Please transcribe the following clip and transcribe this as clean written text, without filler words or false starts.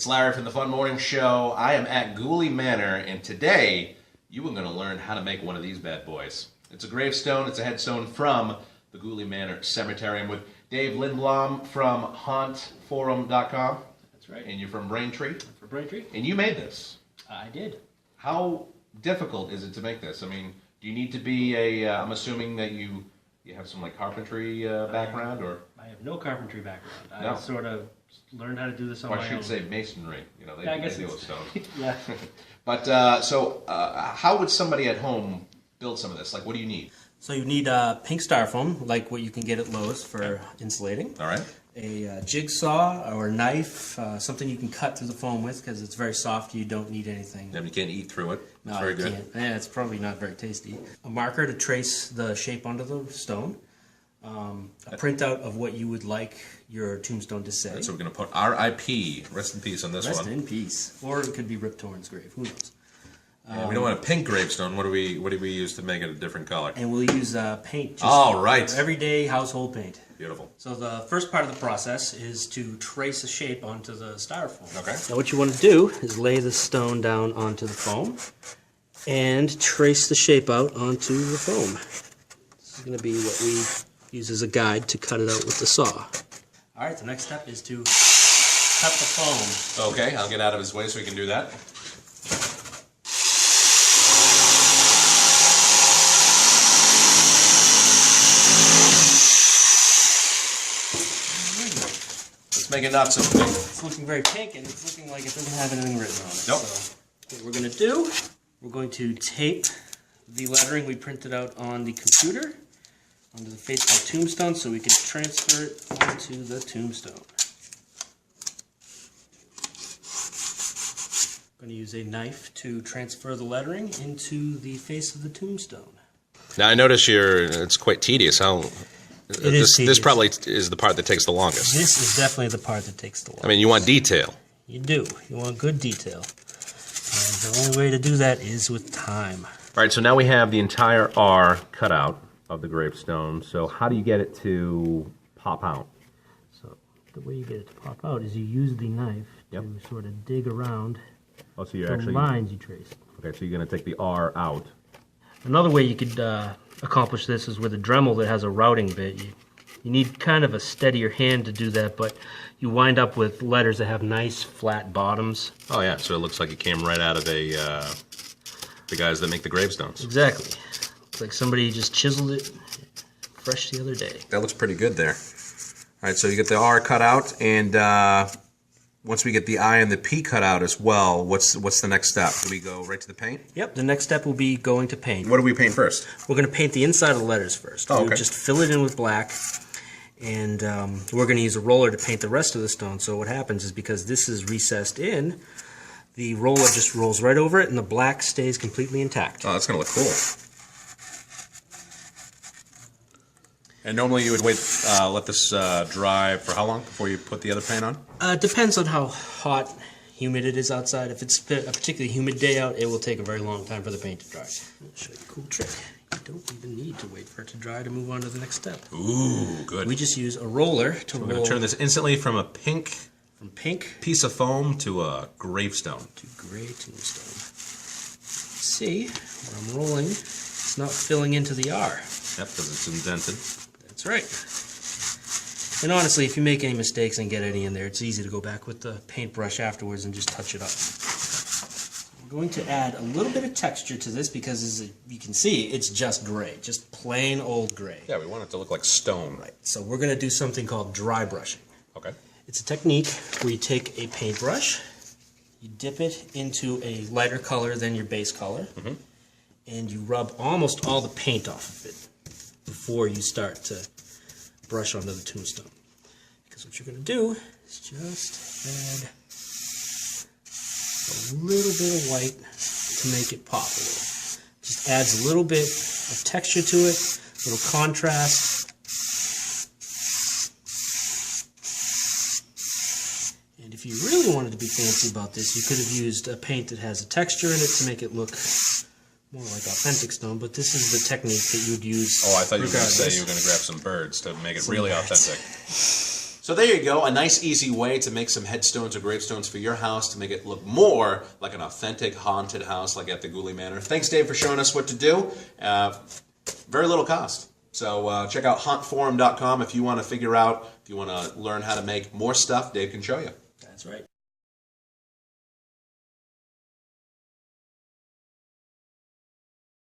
It's Larry from the Fun Morning Show. I am at Ghoulie Manor, and today you are going to learn how to make one of these bad boys. It's a gravestone. It's a headstone from the Ghoulie Manor Cemetery. I'm with Dave Lindblom from hauntforum.com. That's right. And you're from Braintree. For Braintree. And you made this. I did. How difficult is it to make this? I mean, do you need to be I'm assuming that you have some like carpentry background, or? I have no carpentry background. No. I sort of learned how to do this on my own. I should say masonry. You know, they deal with stone. Yeah. But how would somebody at home build some of this? Like, what do you need? So you need pink styrofoam, like what you can get at Lowe's for insulating. All right. A jigsaw or a knife, something you can cut through the foam with because it's very soft. You don't need anything. And you can't eat through it. No, it's very you good. can't. Yeah, it's probably not very tasty. A marker to trace the shape onto the stone. A printout of what you would like your tombstone to say. Right, so we're going to put R.I.P. Rest in peace on this one. Rest in peace. Or it could be Rip Torn's grave. Who knows? We don't want a pink gravestone. What do we use to make it a different color? And we'll use paint. Just right. Everyday household paint. Beautiful. So the first part of the process is to trace a shape onto the styrofoam. Okay. Now what you want to do is lay the stone down onto the foam and trace the shape out onto the foam. This is going to be what we use as a guide to cut it out with the saw. Alright, the next step is to cut the foam. Okay, I'll get out of his way so he can do that. Let's make it not so pink. It's looking very pink and it's looking like it doesn't have anything written on it. Nope. So what we're going to do, we're going to tape the lettering we printed out on the computer onto the face of the tombstone so we can transfer it onto the tombstone. I'm going to use a knife to transfer the lettering into the face of the tombstone. Now I notice it's quite tedious. This probably is the part that takes the longest. This is definitely the part that takes the longest. I mean, you want detail. You do. You want good detail. And the only way to do that is with time. All right, so now we have the entire R cut out of the gravestone. So how do you get it to pop out? So the way you get it to pop out is you use the knife to sort of dig around so you're the lines you traced. Okay, so you're going to take the R out. Another way you could accomplish this is with a Dremel that has a routing bit. You need kind of a steadier hand to do that, but you wind up with letters that have nice flat bottoms. Oh yeah, so it looks like it came right out of the guys that make the gravestones. Exactly. It's like somebody just chiseled it fresh the other day. That looks pretty good there. All right, so you get the R cut out, and once we get the I and the P cut out as well, what's the next step? Do we go right to the paint? Yep, the next step will be going to paint. What do we paint first? We're going to paint the inside of the letters first. Oh, okay. We'll just fill it in with black, and we're going to use a roller to paint the rest of the stone. So what happens is because this is recessed in, the roller just rolls right over it, and the black stays completely intact. Oh, that's going to look cool. And normally you would let this dry for how long before you put the other paint on? Depends on how hot, humid it is outside. If it's a particularly humid day out, it will take a very long time for the paint to dry. I'll show you a cool trick. You don't even need to wait for it to dry to move on to the next step. Ooh, good. We just use a roller to roll. We're going to turn this instantly from a pink piece of foam to a gravestone. To gray tombstone. See, when I'm rolling, it's not filling into the R. Yep, because it's indented. That's right. And honestly, if you make any mistakes and get any in there, it's easy to go back with the paintbrush afterwards and just touch it up. I'm going to add a little bit of texture to this because, as you can see, it's just gray, just plain old gray. Yeah, we want it to look like stone. Right. So we're going to do something called dry brushing. Okay. It's a technique where you take a paintbrush, you dip it into a lighter color than your base color, and you rub almost all the paint off of it before you start to brush onto the tombstone. Because what you're going to do is just add a little bit of white to make it pop a little. Just adds a little bit of texture to it, a little contrast. And if you really wanted to be fancy about this, you could have used a paint that has a texture in it to make it look more like authentic stone, but this is the technique that you would use. Oh, I thought you were going to say you were going to grab some birds to make it really authentic. So there you go, a nice easy way to make some headstones or gravestones for your house to make it look more like an authentic haunted house like at the Ghoulie Manor. Thanks, Dave, for showing us what to do. Very little cost. So check out hauntforum.com if you want to figure out, if you want to learn how to make more stuff, Dave can show you. That's right.